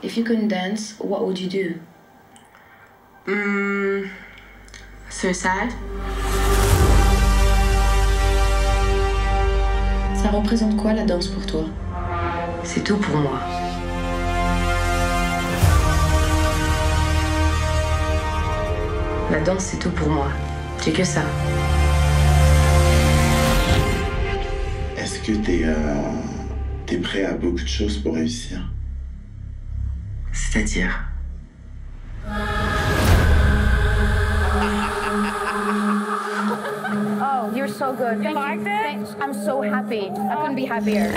If you couldn't dance, what would you do? Suicide. Ça représente quoi la danse pour toi? C'est tout pour moi. La danse, c'est tout pour moi. J'ai que ça. Est-ce que t'es prêt à beaucoup de choses pour réussir? C'est-à-dire? Oh, you're so good. You liked it? I'm so happy. I couldn't be happier.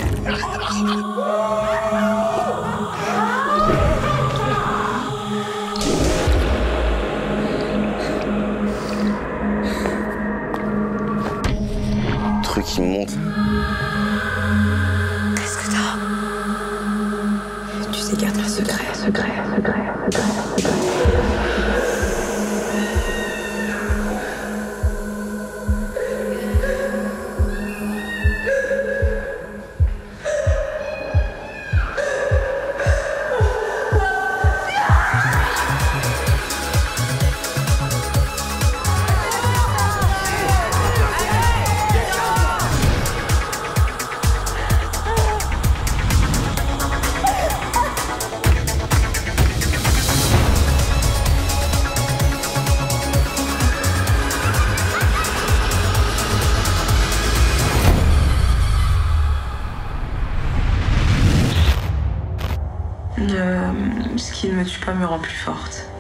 Truc qui monte. Qu'est-ce que t'as? Tu sais, garde le secret. Ce qui ne me tue pas me rend plus forte.